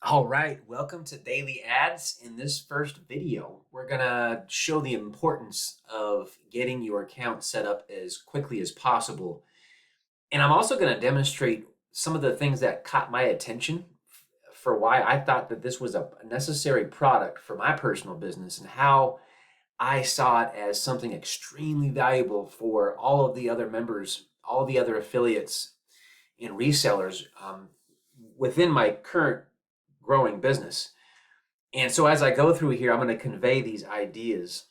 All right, welcome to Daily Ads. In this first video, we're gonna show the importance of getting your account set up as quickly as possible. And I'm also gonna demonstrate some of the things that caught my attention for why I thought that this was a necessary product for my personal business and how I saw it as something extremely valuable for all of the other members, all the other affiliates and resellers within my current growing business. And so as I go through here, I'm going to convey these ideas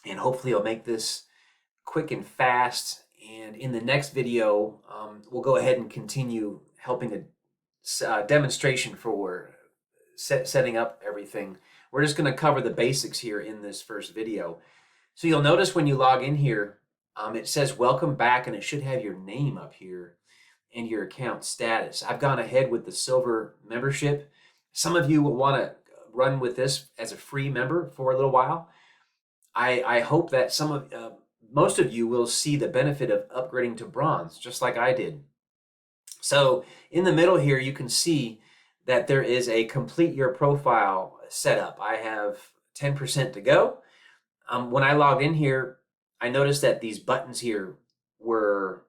and hopefully I'll make this quick and fast. And in the next video, we'll go ahead and continue helping a demonstration for setting up everything. We're just going to cover the basics here in this first video. So you'll notice when you log in here, it says welcome back and it should have your name up here and your account status. I've gone ahead with the silver membership. Some of you will want to run with this as a free member for a little while. I hope that most of you will see the benefit of upgrading to bronze, just like I did. So in the middle here, you can see that there is a complete your profile setup. I have 10% to go. When I logged in here, I noticed that these buttons here were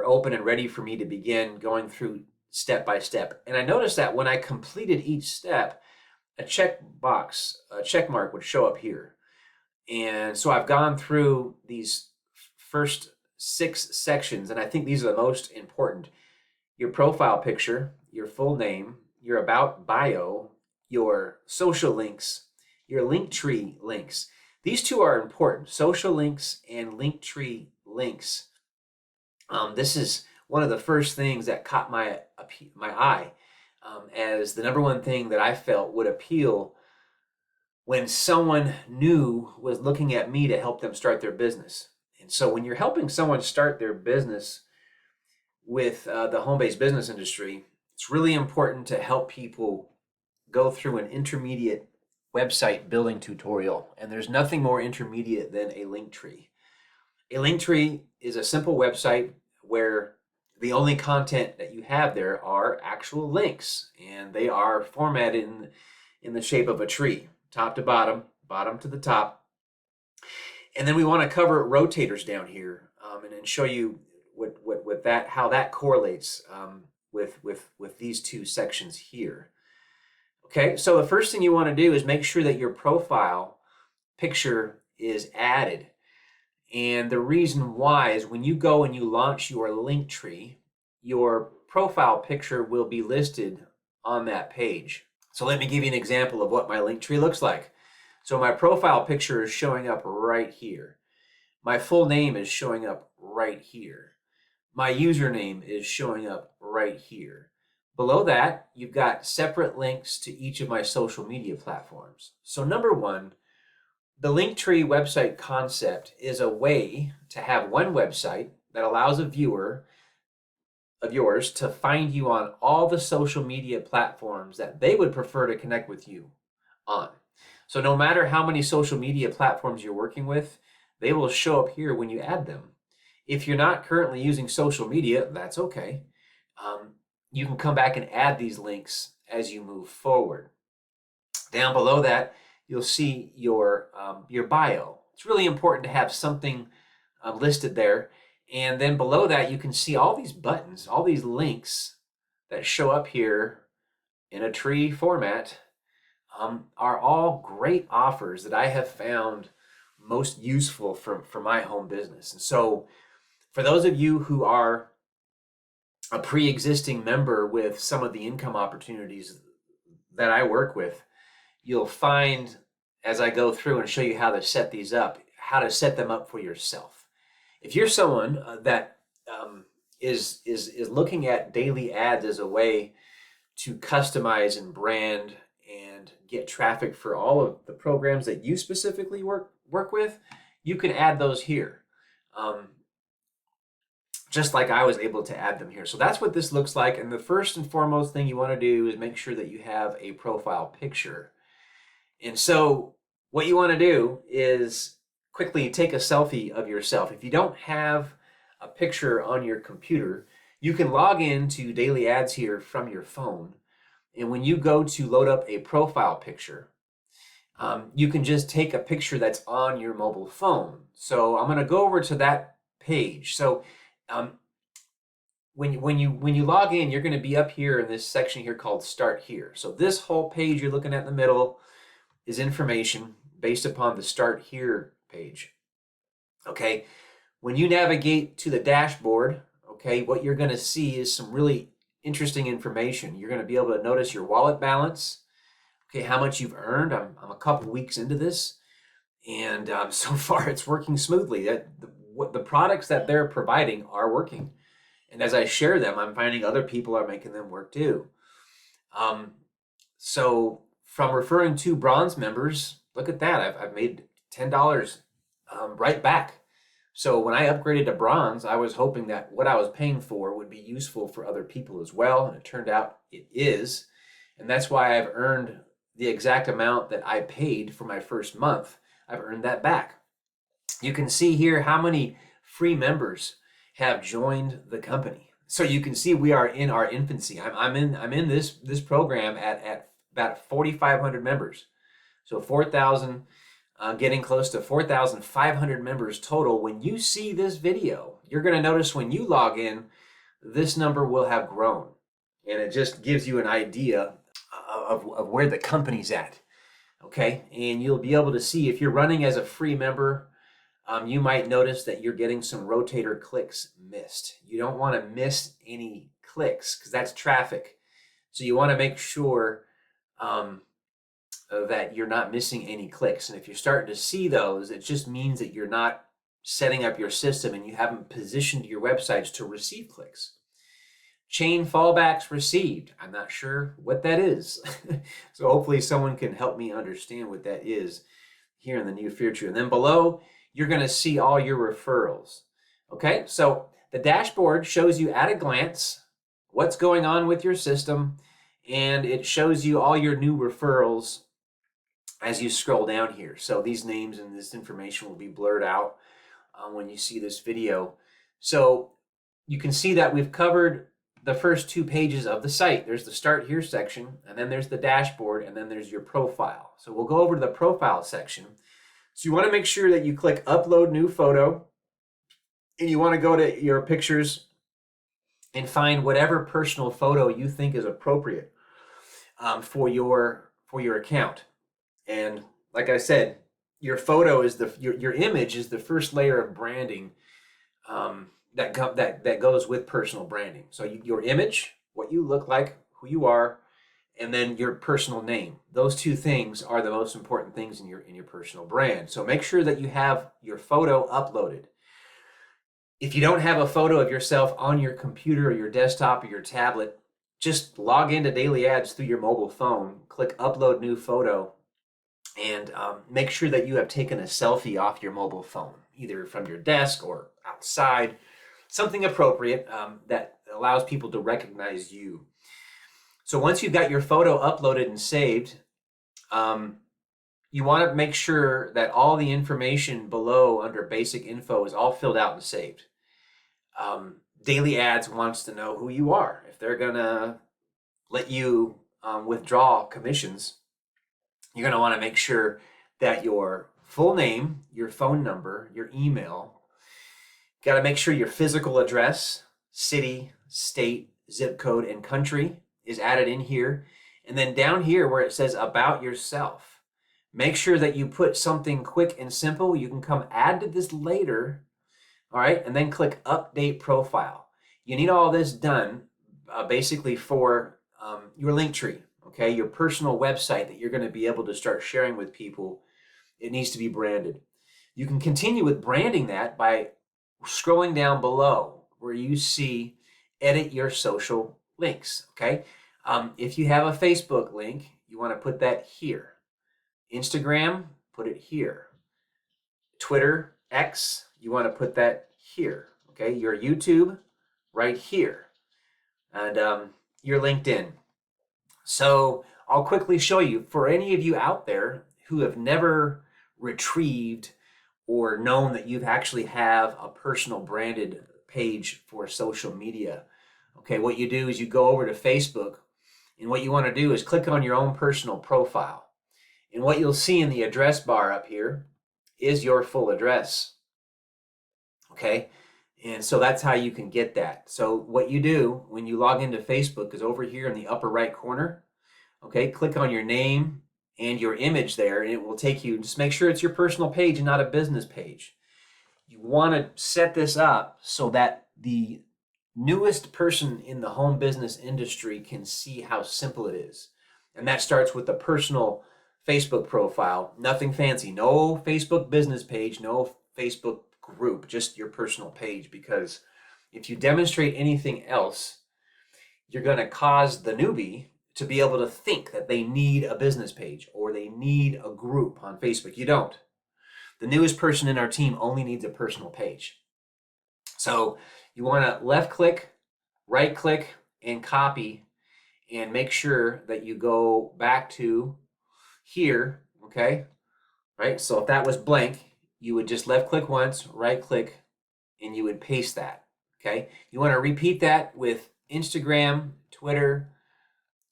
open and ready for me to begin going through step by step. And I noticed that when I completed each step, a check mark would show up here. And so I've gone through these first 6 sections, and I think these are the most important. Your profile picture, your full name, your about bio, your social links, your Linktree links. These two are important, social links and Linktree links. This is one of the first things that caught my eye as the number one thing that I felt would appeal when someone new was looking at me to help them start their business. And so when you're helping someone start their business with the home-based business industry, it's really important to help people go through an intermediate website building tutorial. And there's nothing more intermediate than a Linktree. A Linktree is a simple website where the only content that you have there are actual links, and they are formatted in the shape of a tree, top to bottom, bottom to the top. And then we want to cover rotators down here, and then show you how that correlates with these two sections here. Okay, so the first thing you want to do is make sure that your profile picture is added. And the reason why is when you go and you launch your Linktree, your profile picture will be listed on that page. So let me give you an example of what my Linktree looks like. So my profile picture is showing up right here. My full name is showing up right here. My username is showing up right here. Below that, you've got separate links to each of my social media platforms. So number one, the Linktree website concept is a way to have one website that allows a viewer of yours to find you on all the social media platforms that they would prefer to connect with you on. So no matter how many social media platforms you're working with, they will show up here when you add them. If you're not currently using social media, that's okay. You can come back and add these links as you move forward. Down below that, you'll see your bio. It's really important to have something listed there. And then below that, you can see all these buttons, all these links that show up here in a tree format are all great offers that I have found most useful for my home business. And so for those of you who are a pre-existing member with some of the income opportunities that I work with, you'll find as I go through and show you how to set these up, how to set them up for yourself. If you're someone that is looking at daily ads as a way to customize and brand and get traffic for all of the programs that you specifically work with, you can add those here. Just like I was able to add them here. So that's what this looks like. And the first and foremost thing you want to do is make sure that you have a profile picture. And so what you want to do is quickly take a selfie of yourself. If you don't have a picture on your computer, you can log into Daily Ads here from your phone. And when you go to load up a profile picture, you can just take a picture that's on your mobile phone. So I'm going to go over to that page. So um, when you log in, you're going to be up here in this section here called Start Here. So this whole page you're looking at in the middle is information based upon the Start Here page. Okay, when you navigate to the dashboard, okay, what you're going to see is some really interesting information. You're going to be able to notice your wallet balance, okay, how much you've earned. I'm a couple weeks into this, and so far it's working smoothly. The products that they're providing are working. And as I share them, I'm finding other people are making them work too. So from referring to bronze members, look at that. I've made $10 right back. So when I upgraded to bronze, I was hoping that what I was paying for would be useful for other people as well. And it turned out it is. And that's why I've earned the exact amount that I paid for my first month. I've earned that back. You can see here how many free members have joined the company. So you can see we are in our infancy. I'm in this program at about 4,500 members. So 4,000, getting close to 4,500 members total. When you see this video, you're going to notice when you log in, this number will have grown. And it just gives you an idea of where the company's at. Okay, and you'll be able to see if you're running as a free member, you might notice that you're getting some rotator clicks missed. You don't want to miss any clicks because that's traffic. So you want to make sure that you're not missing any clicks. And if you're starting to see those, it just means that you're not setting up your system and you haven't positioned your websites to receive clicks. Chain fallbacks received. I'm not sure what that is. So hopefully someone can help me understand what that is here in the near future. And then below, you're going to see all your referrals. Okay, so the dashboard shows you at a glance what's going on with your system, and it shows you all your new referrals as you scroll down here. So these names and this information will be blurred out when you see this video. So you can see that we've covered the first 2 pages of the site. There's the Start Here section, and then there's the dashboard, and then there's your profile. So we'll go over to the profile section. So you want to make sure that you click Upload New Photo, and you want to go to your pictures and find whatever personal photo you think is appropriate for your account. And like I said, your photo is your image is the first layer of branding that goes with personal branding. So your image, what you look like, who you are, and then your personal name. Those 2 things are the most important things in your personal brand. So make sure that you have your photo uploaded. If you don't have a photo of yourself on your computer or your desktop or your tablet, just log into Daily Ads through your mobile phone, click Upload New Photo, and make sure that you have taken a selfie off your mobile phone, either from your desk or outside, something appropriate that allows people to recognize you. So once you've got your photo uploaded and saved, you want to make sure that all the information below under basic info is all filled out and saved. Daily Ads wants to know who you are. If they're going to let you withdraw commissions, you're going to want to make sure that your full name, your phone number, your email, got to make sure your physical address, city, state, zip code, and country is added in here. And then down here where it says About Yourself, make sure that you put something quick and simple. You can come add to this later, all right? And then click Update Profile. You need all this done basically for your Linktree, okay? Your personal website that you're going to be able to start sharing with people. It needs to be branded. You can continue with branding that by scrolling down below where you see Edit Your Social Links, okay? If you have a Facebook link, you want to put that here. Instagram, put it here. Twitter, X, you want to put that here, okay? Your YouTube, right here. And your LinkedIn. So I'll quickly show you, for any of you out there who have never retrieved or known that you actually have a personal branded page for social media, okay, what you do is you go over to Facebook And what you want to do is click on your own personal profile. And what you'll see in the address bar up here is your full address. Okay? And so that's how you can get that. So what you do when you log into Facebook is over here in the upper right corner. Okay, click on your name and your image there, and it will take you, just make sure it's your personal page and not a business page. You want to set this up so that the newest person in the home business industry can see how simple it is. And that starts with the personal Facebook profile, nothing fancy, no Facebook business page, no Facebook group, just your personal page, because if you demonstrate anything else, you're going to cause the newbie to be able to think that they need a business page or they need a group on Facebook. You don't. The newest person in our team only needs a personal page. So you want to left click, right click, and copy, and make sure that you go back to here, okay? Right? So if that was blank, you would just left click once, right click, and you would paste that, okay? You want to repeat that with Instagram, Twitter,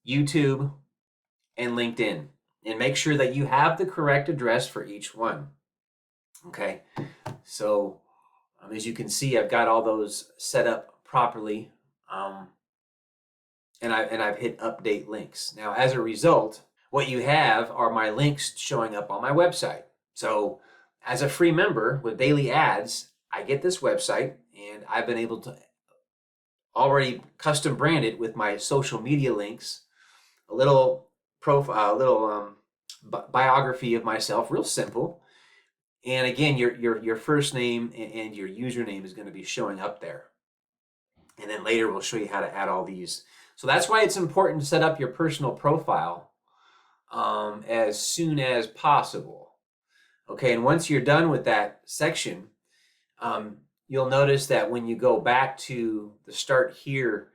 YouTube, and LinkedIn, and make sure that you have the correct address for each one, okay? So as you can see, I've got all those set up properly, and I've hit update links. Now, as a result, what you have are my links showing up on my website. So as a free member with daily ads, I get this website, and I've been able to already custom brand it with my social media links, a little profile, a little biography of myself, real simple. And again, your first name and your username is going to be showing up there. And then later we'll show you how to add all these. So that's why it's important to set up your personal profile as soon as possible. Okay, and once you're done with that section, you'll notice that when you go back to the start here,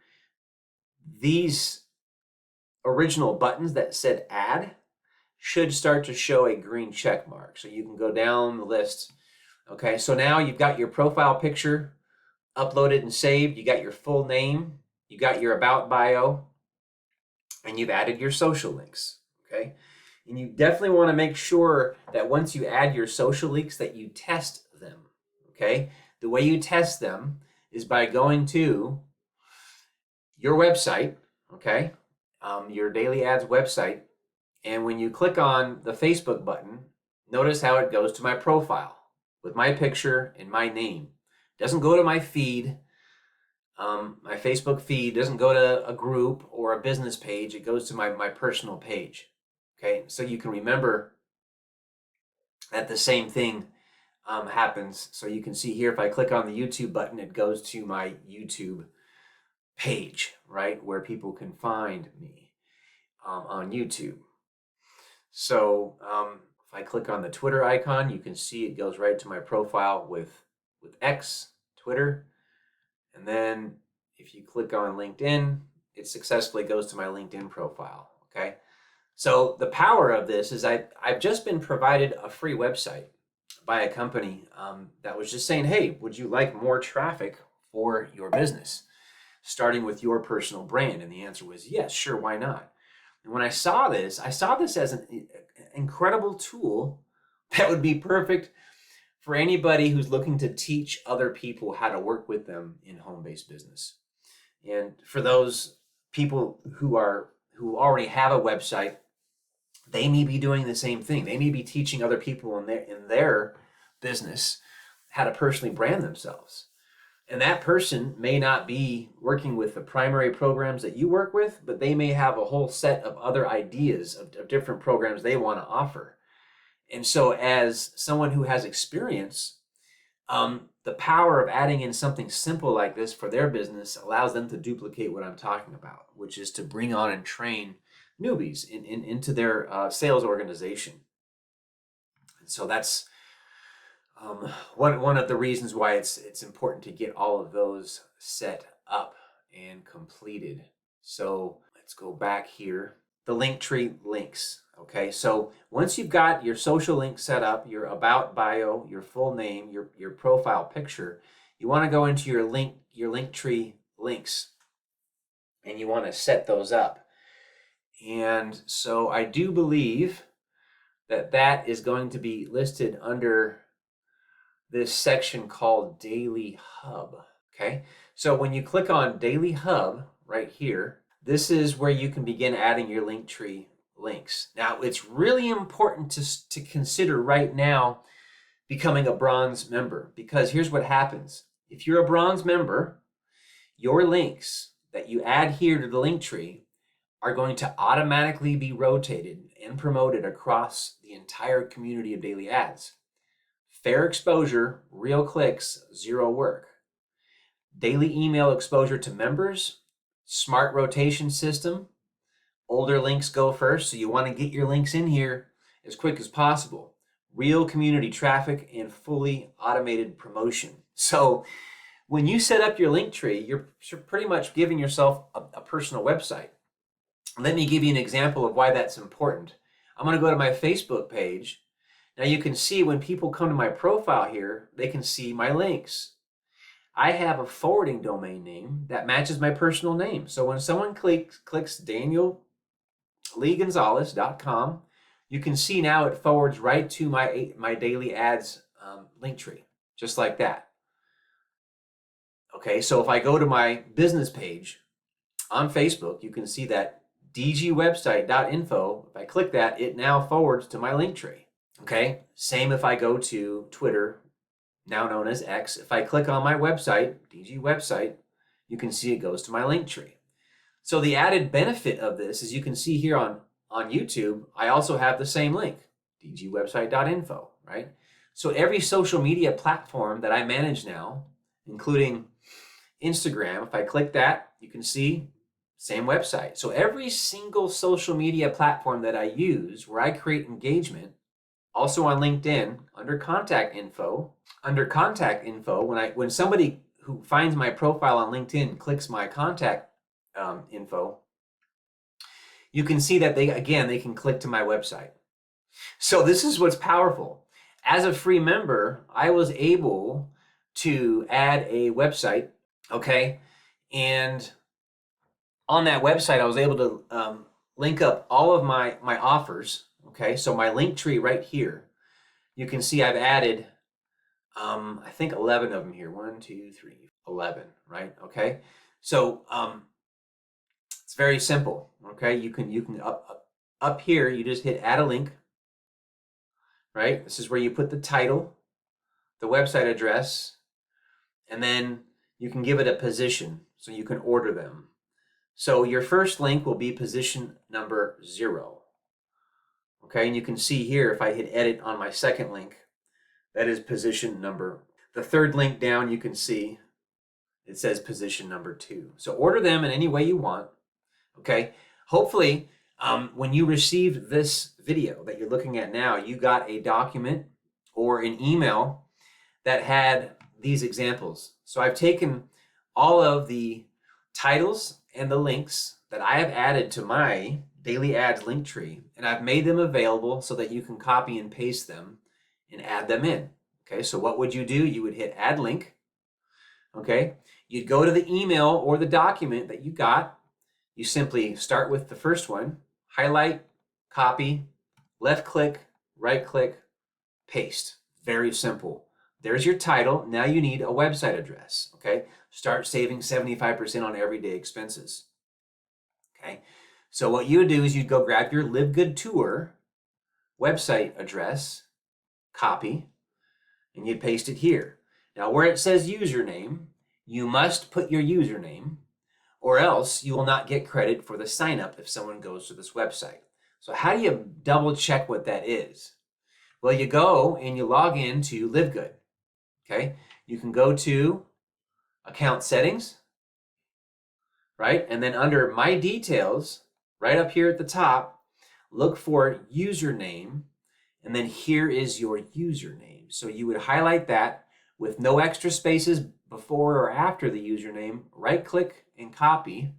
these original buttons that said add should start to show a green check mark. So you can go down the list. Okay, so now you've got your profile picture uploaded and saved. You got your full name. You got your about bio. And you've added your social links. Okay, and you definitely want to make sure that once you add your social links that you test them. Okay, the way you test them is by going to your website. Okay, your Daily Ads website. And when you click on the Facebook button, notice how it goes to my profile with my picture and my name. It doesn't go to my feed. My Facebook feed doesn't go to a group or a business page. It goes to my personal page. Okay, so you can remember that the same thing happens. So you can see here, if I click on the YouTube button, it goes to my YouTube page, right, where people can find me on YouTube. So if I click on the Twitter icon, you can see it goes right to my profile with X, Twitter. And then if you click on LinkedIn, it successfully goes to my LinkedIn profile, okay? So the power of this is I've just been provided a free website by a company that was just saying, hey, would you like more traffic for your business, starting with your personal brand? And the answer was yes, sure, why not? And when I saw this as an incredible tool that would be perfect for anybody who's looking to teach other people how to work with them in home-based business. And for those people who already have a website, they may be doing the same thing. They may be teaching other people in their business how to personally brand themselves. And that person may not be working with the primary programs that you work with, but they may have a whole set of other ideas of different programs they want to offer. And so as someone who has experience, the power of adding in something simple like this for their business allows them to duplicate what I'm talking about, which is to bring on and train newbies into their sales organization. And so that's one of the reasons why it's important to get all of those set up and completed. So let's go back here. The Linktree links. Okay, so once you've got your social link set up, your about bio, your full name, your profile picture, you want to go into your Linktree links, and you want to set those up. And so I do believe that that is going to be listed under this section called Daily Hub. Okay, so when you click on Daily Hub right here, this is where you can begin adding your Linktree links. Now, it's really important to consider right now becoming a bronze member, because here's what happens. If you're a bronze member, your links that you add here to the Linktree are going to automatically be rotated and promoted across the entire community of daily ads. Fair exposure, real clicks, zero work. Daily email exposure to members, smart rotation system. Older links go first, so you want to get your links in here as quick as possible. Real community traffic and fully automated promotion. So when you set up your Linktree, you're pretty much giving yourself a personal website. Let me give you an example of why that's important. I'm going to go to my Facebook page. Now you can see when people come to my profile here, they can see my links. I have a forwarding domain name that matches my personal name. So when someone clicks DanielLeeGonzalez.com, you can see now it forwards right to my daily ads Linktree, just like that. Okay, so if I go to my business page on Facebook, you can see that dgwebsite.info. If I click that, it now forwards to my Linktree. Okay, same if I go to Twitter, now known as X. If I click on my website, DG website, you can see it goes to my Linktree. So the added benefit of this is you can see here on YouTube, I also have the same link, dgwebsite.info, right? So every social media platform that I manage now, including Instagram, if I click that, you can see same website. So every single social media platform that I use where I create engagement, also on LinkedIn, under contact info, when somebody who finds my profile on LinkedIn clicks my contact info, you can see that they can click to my website. So this is what's powerful. As a free member, I was able to add a website, okay? And on that website, I was able to link up all of my offers, okay? So my Linktree right here, you can see I've added, I think 11 of them here. 1, 2, 3, 11, right? Okay. So it's very simple. Okay. You can up here, you just hit add a link, right? This is where you put the title, the website address, and then you can give it a position so you can order them. So your first link will be position number 0. Okay, and you can see here, if I hit edit on my second link, that is position number. The third link down, you can see it says position number 2. So order them in any way you want. Okay, hopefully when you received this video that you're looking at now, you got a document or an email that had these examples. So I've taken all of the titles and the links that I have added to my daily ads Linktree, and I've made them available so that you can copy and paste them and add them in. Okay, so what would you do? You would hit add link. Okay, you'd go to the email or the document that you got. You simply start with the first one, highlight, copy, left click, right click, paste. Very simple. There's your title. Now you need a website address. Okay, start saving 75% on everyday expenses. Okay, so what you would do is you'd go grab your Live Good Tour website address, copy, and you'd paste it here. Now where it says username, you must put your username, or else you will not get credit for the sign up if someone goes to this website. So how do you double check what that is? Well, you go and you log in to Live Good. Okay, you can go to account settings, right? And then under my details, right up here at the top, look for username, and then here is your username. So you would highlight that with no extra spaces before or after the username, right click and copy,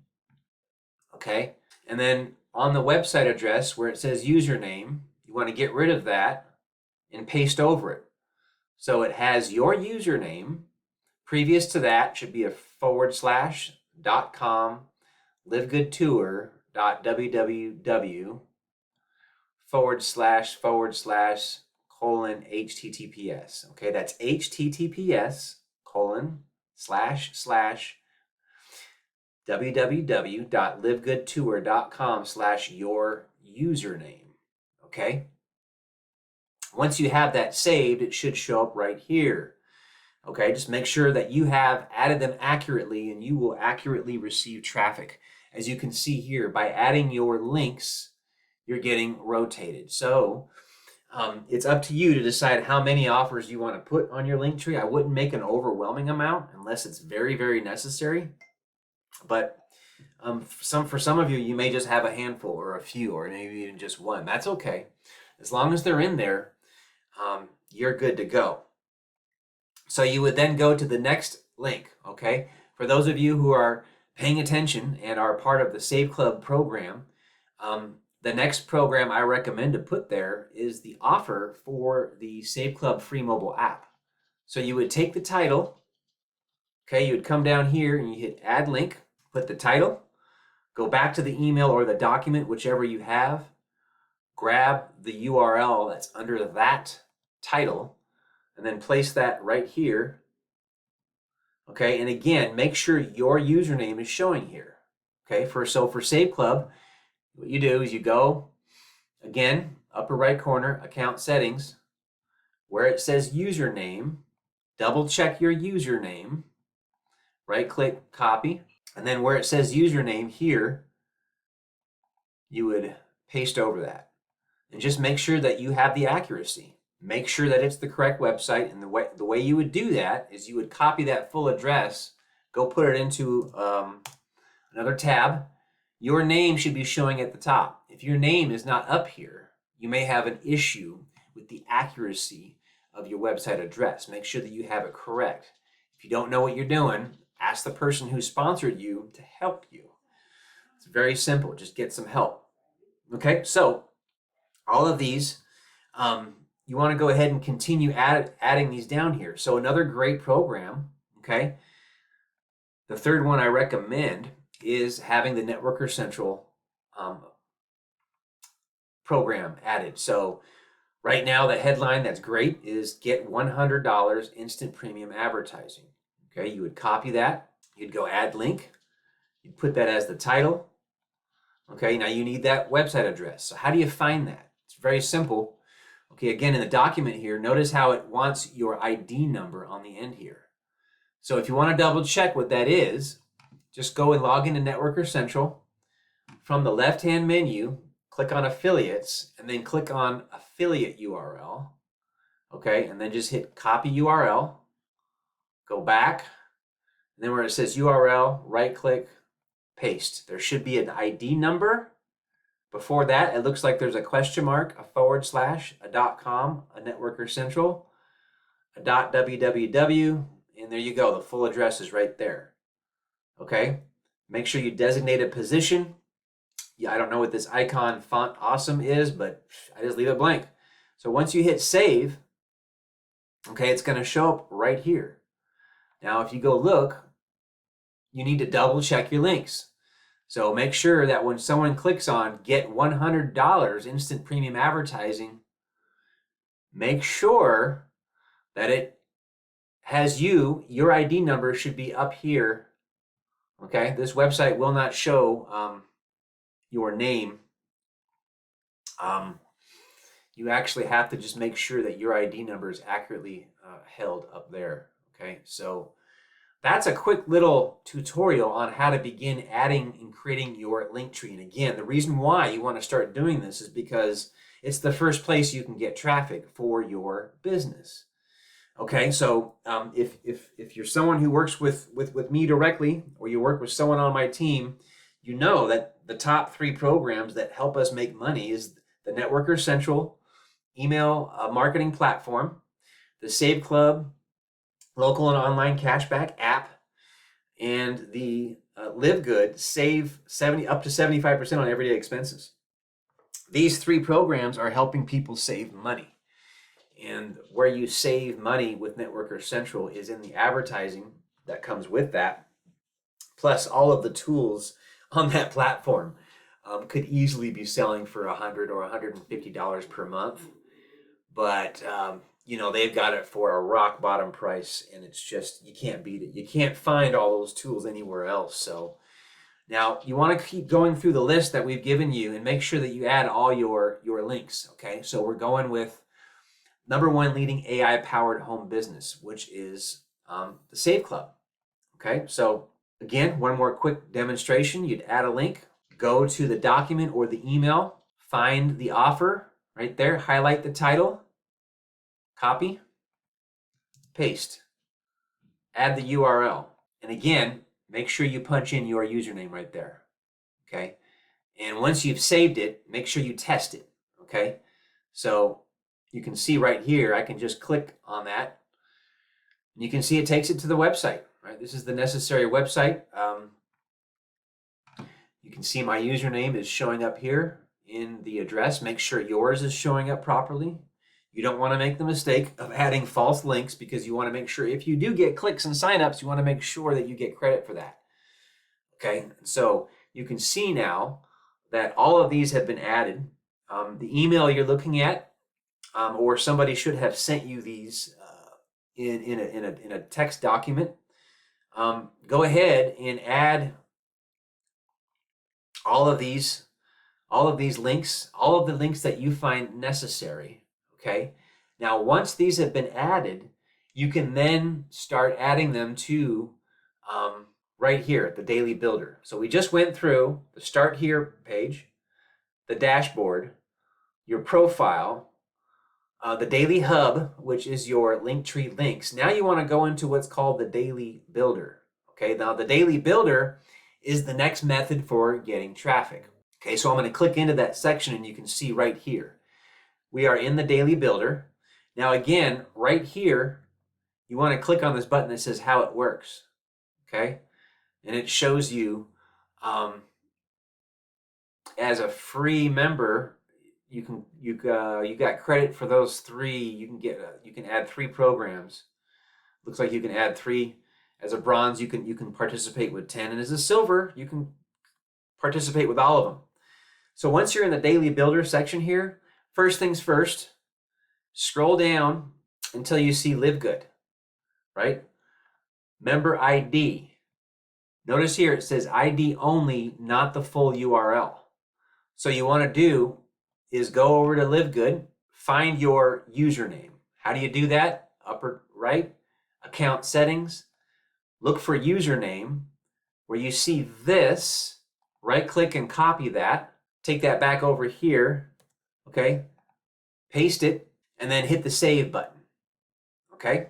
okay? And then on the website address where it says username, you want to get rid of that and paste over it. So it has your username. Previous to that should be a /.com livegoodtour www.livegoodtour.com///HTTPS. Okay, that's https://www.livegoodtour.com/your username. Okay. Once you have that saved, it should show up right here. Okay, just make sure that you have added them accurately and you will accurately receive traffic. As you can see here, by adding your links, you're getting rotated. So it's up to you to decide how many offers you want to put on your link tree. I wouldn't make an overwhelming amount unless it's very, very necessary. But for some of you, you may just have a handful or a few or maybe even just one. That's okay. As long as they're in there, you're good to go. So you would then go to the next link, okay? For those of you who are paying attention and are part of the Save Club program, the next program I recommend to put there is the offer for the Save Club free mobile app. So you would take the title, okay? You would come down here and you hit Add Link, put the title, go back to the email or the document, whichever you have, grab the URL that's under that title, and then place that right here. Okay, and again, make sure your username is showing here. Okay, for Save Club, what you do is you go, again, upper right corner, account settings, where it says username, double check your username, right click, copy, and then where it says username here, you would paste over that. And just make sure that you have the accuracy. Make sure that it's the correct website, and the way you would do that is you would copy that full address, go put it into another tab. Your name should be showing at the top. If your name is not up here, you may have an issue with the accuracy of your website address. Make sure that you have it correct. If you don't know what you're doing, ask the person who sponsored you to help you. It's very simple. Just get some help. Okay, so all of these, you want to go ahead and continue adding these down here. So another great program, okay? The third one I recommend is having the Networker Central program added. So right now, the headline that's great is get $100 instant premium advertising. Okay, you would copy that. You'd go add link. You'd put that as the title. Okay, now you need that website address. So how do you find that? It's very simple. Okay, again, in the document here, notice how it wants your ID number on the end here. So if you want to double check what that is, just go and log into Networker Central. From the left-hand menu, click on Affiliates, and then click on Affiliate URL. Okay, and then just hit Copy URL. Go back, and then where it says URL, right-click, paste. There should be an ID number. Before that, it looks like there's a question mark, a /, a .com, a Networker Central, a .www, and there you go. The full address is right there. Okay? Make sure you designate a position. Yeah, I don't know what this icon font awesome is, but I just leave it blank. So once you hit save, okay, it's going to show up right here. Now, if you go look, you need to double check your links. So make sure that when someone clicks on get $100 instant premium advertising, make sure that it has your ID number should be up here. Okay, this website will not show your name. You actually have to just make sure that your ID number is accurately held up there. Okay, so that's a quick little tutorial on how to begin adding and creating your link tree. And again, the reason why you want to start doing this is because it's the first place you can get traffic for your business. Okay, so if you're someone who works with me directly, or you work with someone on my team, you know that the top 3 programs that help us make money is the Networker Central email marketing platform, the Save Club local and online cashback app, and the Live Good save up to 75% on everyday expenses. These 3 programs are helping people save money. And where you save money with Networker Central is in the advertising that comes with that, plus all of the tools on that platform. could easily be selling for $100 or $150 per month. But, you know, they've got it for a rock bottom price, and it's just, you can't beat it. You can't find all those tools anywhere else. So now you want to keep going through the list that we've given you and make sure that you add all your links. Okay, so we're going with number one leading AI powered home business, which is the Save Club. Okay, so again, one more quick demonstration. You'd add a link, go to the document or the email, find the offer right there, highlight the title, copy, paste, add the URL. And again, make sure you punch in your username right there. Okay, and once you've saved it, make sure you test it. Okay, so you can see right here, I can just click on that. You can see it takes it to the website, right? This is the necessary website. You can see my username is showing up here in the address. Make sure yours is showing up properly. You don't want to make the mistake of adding false links, because you want to make sure if you do get clicks and signups, you want to make sure that you get credit for that. Okay, so you can see now that all of these have been added. The email you're looking at, or somebody should have sent you these in a text document. Go ahead and add all of these links, all of the links that you find necessary. Okay. Now, once these have been added, you can then start adding them to right here, the Daily Builder. So we just went through the Start Here page, the dashboard, your profile, the Daily Hub, which is your Linktree links. Now you want to go into what's called the Daily Builder. Okay, now the Daily Builder is the next method for getting traffic. Okay, so I'm going to click into that section, and you can see right here, we are in the Daily Builder. Now again, right here, you want to click on this button that says how it works. Okay, and it shows you as a free member, you got credit for those 3. You can add 3 programs. Looks like you can add 3. As a bronze, you can participate with 10, and as a silver, you can participate with all of them. So once you're in the Daily Builder section here, first things first, scroll down until you see Live Good, right? Member ID. Notice here it says ID only, not the full URL. So you want to do is go over to Live Good, find your username. How do you do that? Upper right, account settings, look for username. Where you see this, right click and copy that, take that back over here, okay, paste it, and then hit the save button, okay?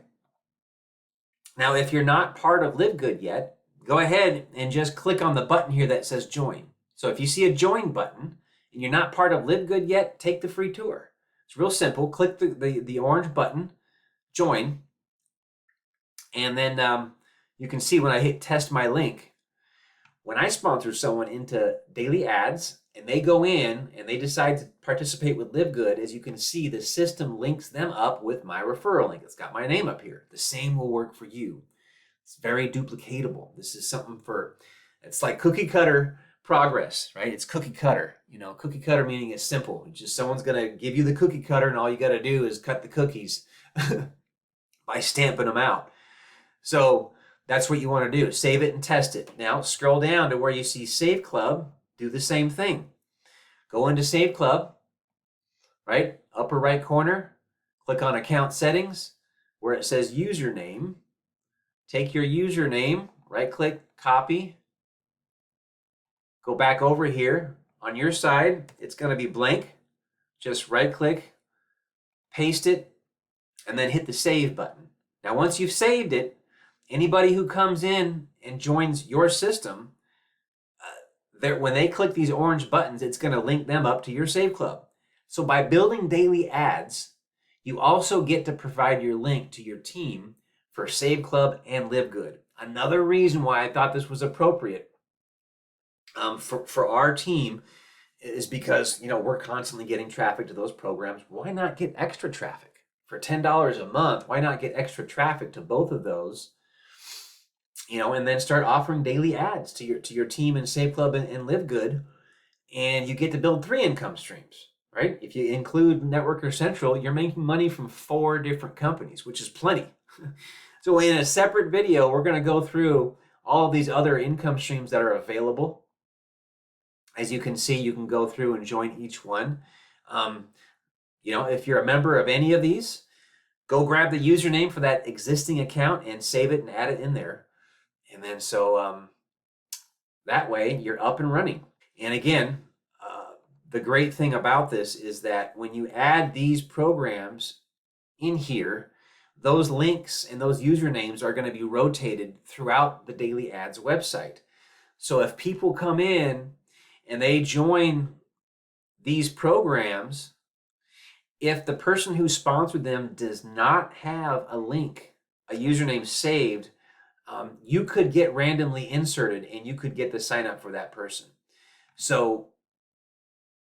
Now, if you're not part of Live Good yet, go ahead and just click on the button here that says join. So if you see a join button and you're not part of Live Good yet, take the free tour. It's real simple. Click the orange button, join, and then you can see when I hit test my link, when I sponsor someone into daily ads and they go in and they decide to participate with Live Good, as you can see, the system links them up with my referral link. It's got my name up here. The same will work for you. It's very duplicatable. This is something it's like cookie cutter progress, right? It's cookie cutter. You know, cookie cutter meaning it's simple. It's just someone's going to give you the cookie cutter, and all you got to do is cut the cookies by stamping them out. So that's what you want to do. Save it and test it. Now scroll down to where you see Save Club. Do the same thing. Go into Save Club, right? Upper right corner. Click on Account Settings where it says Username. Take your username, right click, copy. Go back over here. On your side, it's going to be blank. Just right click, paste it, and then hit the save button. Now once you've saved it, anybody who comes in and joins your system, when they click these orange buttons, it's going to link them up to your Save Club. So by building daily ads, you also get to provide your link to your team for Save Club and Live Good. Another reason why I thought this was appropriate for our team is because, you know, we're constantly getting traffic to those programs. Why not get extra traffic? For $10 a month, why not get extra traffic to both of those? You know, and then start offering daily ads to your team in Save Club and Live Good, and you get to build 3 income streams, right? If you include Networker Central, you're making money from 4 different companies, which is plenty. So in a separate video, we're going to go through all of these other income streams that are available. As you can see, you can go through and join each one. If you're a member of any of these, go grab the username for that existing account and save it and add it in there. And then that way you're up and running. And again, the great thing about this is that when you add these programs in here, those links and those usernames are going to be rotated throughout the Daily Ads website. So if people come in and they join these programs, if the person who sponsored them does not have a link, a username saved, you could get randomly inserted and you could get the sign up for that person. So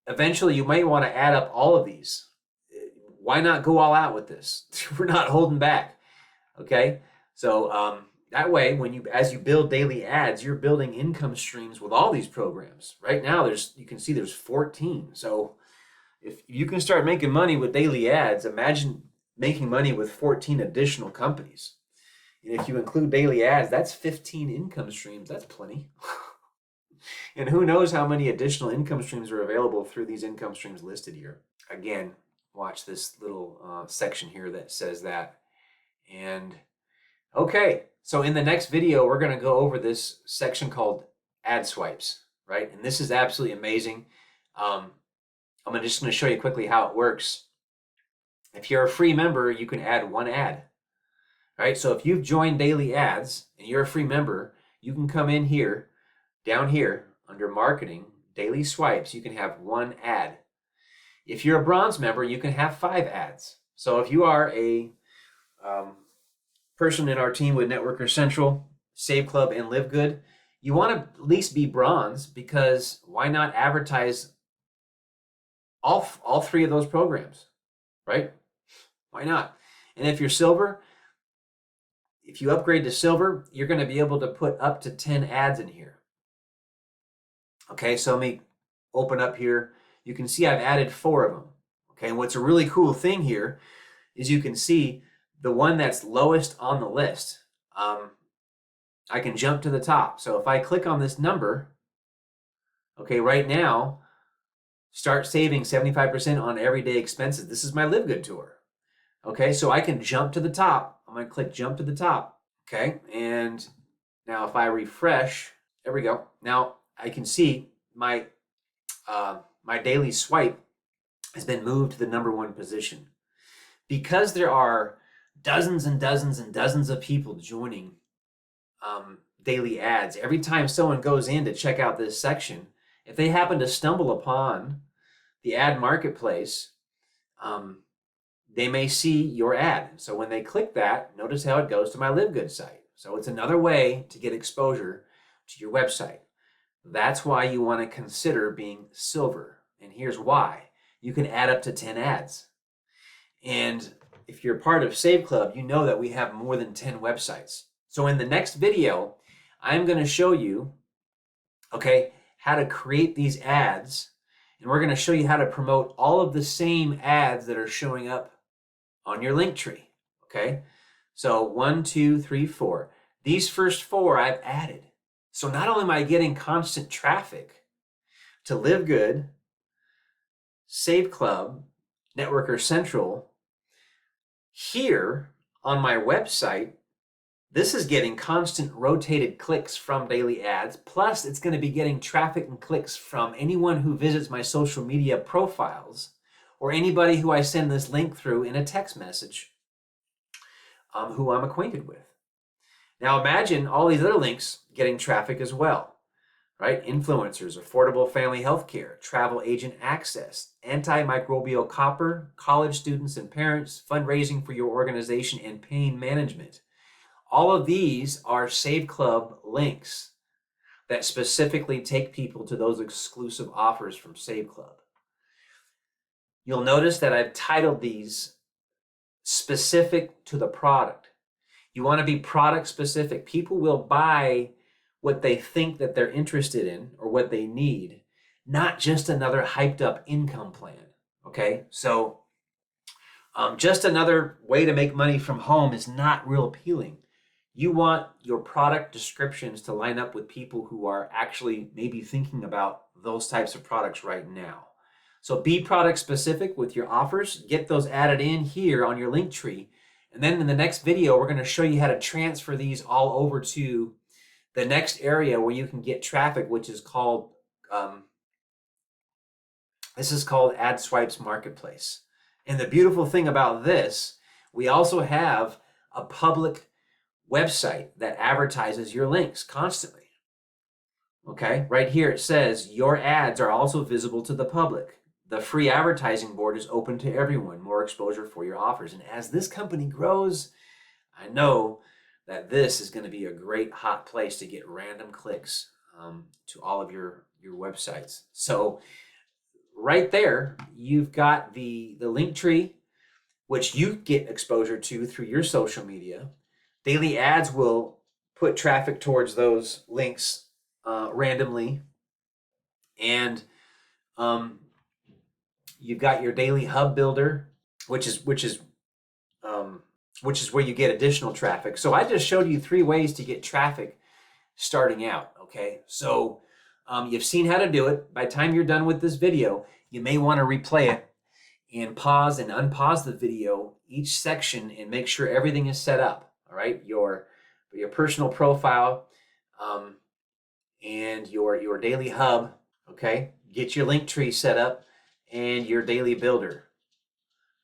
eventually you might want to add up all of these. Why not go all out with this? We're not holding back. Okay. So that way, as you build Daily Ads, you're building income streams with all these programs. Right now, you can see there's 14. So if you can start making money with Daily Ads, imagine making money with 14 additional companies. And if you include Daily Ads, that's 15 income streams. That's plenty. And who knows how many additional income streams are available through these income streams listed here. Again, watch this little section here that says that. And okay, so in the next video, we're going to go over this section called ad swipes, right? And this is absolutely amazing. I'm just going to show you quickly how it works. If you're a free member, you can add 1 ad, right? So if you've joined Daily Ads and you're a free member, you can come in here, down here, under Marketing, Daily Swipes, you can have 1 ad. If you're a bronze member, you can have 5 ads. So if you are a person in our team with Networker Central, Save Club, and Live Good, you want to at least be bronze, because why not advertise all 3 of those programs, right? Why not? And if you're silver, if you upgrade to silver, you're going to be able to put up to 10 ads in here. Okay, so let me open up here. You can see I've added 4 of them. Okay, and what's a really cool thing here is you can see the one that's lowest on the list. I can jump to the top. So if I click on this number, okay, right now, start saving 75% on everyday expenses. This is my Live Good tour. Okay, so I can jump to the top. I'm going to click jump to the top. Okay, and now if I refresh, there we go. Now I can see my daily swipe has been moved to the #1 position. Because there are dozens and dozens and dozens of people joining Daily Ads, every time someone goes in to check out this section, if they happen to stumble upon the ad marketplace, they may see your ad. So when they click that, notice how it goes to my Live Good site. So it's another way to get exposure to your website. That's why you want to consider being silver. And here's why. You can add up to 10 ads. And if you're part of Save Club, you know that we have more than 10 websites. So in the next video, I'm going to show you, okay, how to create these ads. And we're going to show you how to promote all of the same ads that are showing up on your link tree. Okay, so 1, 2, 3, 4. These first 4 I've added. So not only am I getting constant traffic to Live Good, Save Club, Networker Central, here on my website, this is getting constant rotated clicks from Daily Ads, plus it's going to be getting traffic and clicks from anyone who visits my social media profiles or anybody who I send this link through in a text message who I'm acquainted with. Now imagine all these other links getting traffic as well, right? Influencers, affordable family health care, travel agent access, antimicrobial copper, college students and parents, fundraising for your organization, and pain management. All of these are Save Club links that specifically take people to those exclusive offers from Save Club. You'll notice that I've titled these specific to the product. You want to be product specific. People will buy what they think that they're interested in or what they need. not just another hyped up income plan. Okay, so just another way to make money from home is not real appealing. You want your product descriptions to line up with people who are actually maybe thinking about those types of products right now. So be product specific with your offers, get those added in here on your link tree. And then in the next video, we're going to show you how to transfer these all over to the next area where you can get traffic, which is called, this is called AdSwipes Marketplace. And the beautiful thing about this, we also have a public website that advertises your links constantly. Okay, right here it says your ads are also visible to the public. The free advertising board is open to everyone. More exposure for your offers. And as this company grows, I know that this is going to be a great hot place to get random clicks to all of your websites. So right there, you've got the link tree, which you get exposure to through your social media. Daily ads will put traffic towards those links randomly. And you've got your daily hub builder, which is where you get additional traffic. So I just showed you 3 ways to get traffic starting out. Okay, so you've seen how to do it. By the time you're done with this video, you may want to replay it and pause and unpause the video each section and make sure everything is set up. All right, your personal profile and your daily hub. Okay, get your link tree set up and your daily builder.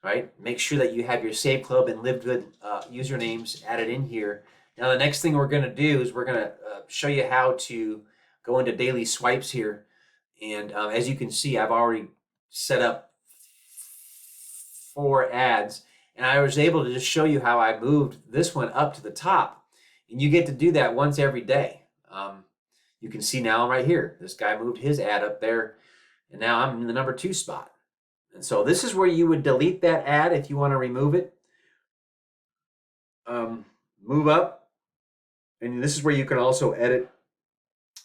Right, make sure that you have your Save Club and Live Good usernames added in here. Now the next thing we're going to do is we're going to show you how to go into daily swipes here. And as you can see, I've already set up 4 ads, and I was able to just show you how I moved this one up to the top. And you get to do that once every day. You can see now right here, this guy moved his ad up there, and now I'm in the number 2 spot. And so this is where you would delete that ad if you want to remove it. Move up, and this is where you can also edit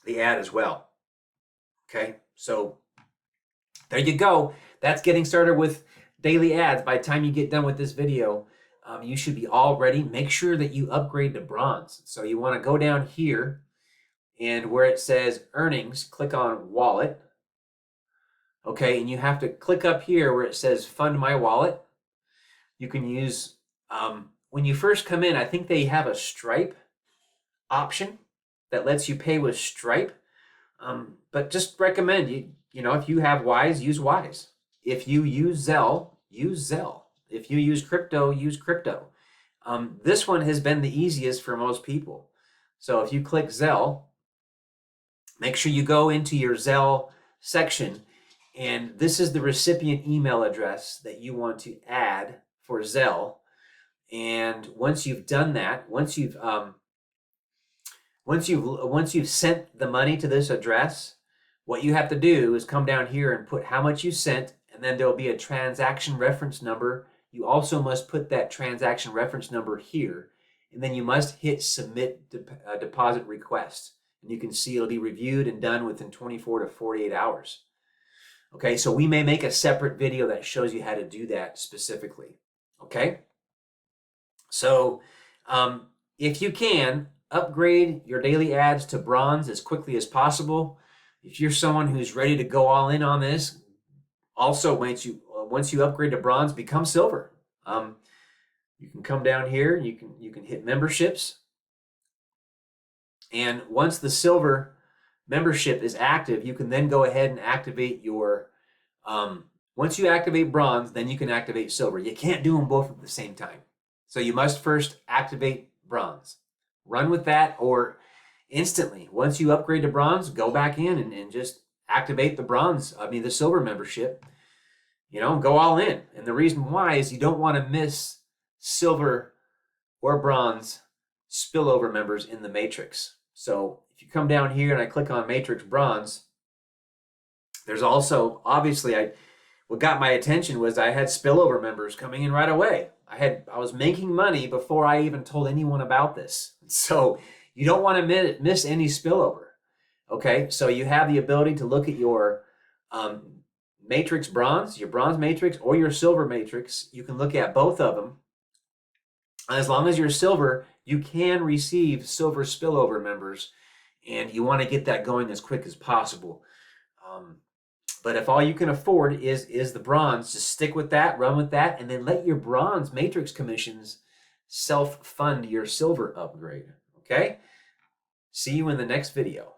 the ad as well. Okay, so there you go. That's getting started with daily ads. By the time you get done with this video, you should be all ready. Make sure that you upgrade to bronze. So you want to go down here, and where it says earnings, click on wallet. Okay, and you have to click up here where it says fund my wallet. You can use, when you first come in, I think they have a Stripe option that lets you pay with Stripe. But just recommend, you know, if you have Wise, use Wise. If you use Zelle, use Zelle. If you use crypto, use crypto. This one has been the easiest for most people. So if you click Zelle, make sure you go into your Zelle section, and this is the recipient email address that you want to add for Zelle. And once you've done that, once you've sent the money to this address, what you have to do is come down here and put how much you sent, and then there'll be a transaction reference number. You also must put that transaction reference number here, and then you must hit submit deposit request. And you can see it'll be reviewed and done within 24 to 48 hours. Okay, so we may make a separate video that shows you how to do that specifically. Okay, so if you can, upgrade your daily ads to bronze as quickly as possible. If you're someone who's ready to go all in on this, also once you upgrade to bronze, become silver. You can come down here, you can hit memberships, and once the silver membership is active, you can then go ahead and activate your once you activate bronze, then you can activate silver. You can't do them both at the same time, so you must first activate bronze. Run with that, or instantly, once you upgrade to bronze, go back in and just activate the silver membership. You know, go all in. And the reason why is you don't want to miss silver or bronze spillover members in the matrix. So if you come down here and I click on matrix bronze, there's also, obviously, what got my attention was I had spillover members coming in right away. I was making money before I even told anyone about this. So you don't want to miss any spillover. Okay, so you have the ability to look at your Matrix Bronze, your Bronze Matrix or your Silver Matrix, you can look at both of them. As long as you're Silver, you can receive Silver Spillover members, and you want to get that going as quick as possible. But if all you can afford is the Bronze, just stick with that, run with that, and then let your Bronze Matrix commissions self-fund your Silver upgrade, okay? See you in the next video.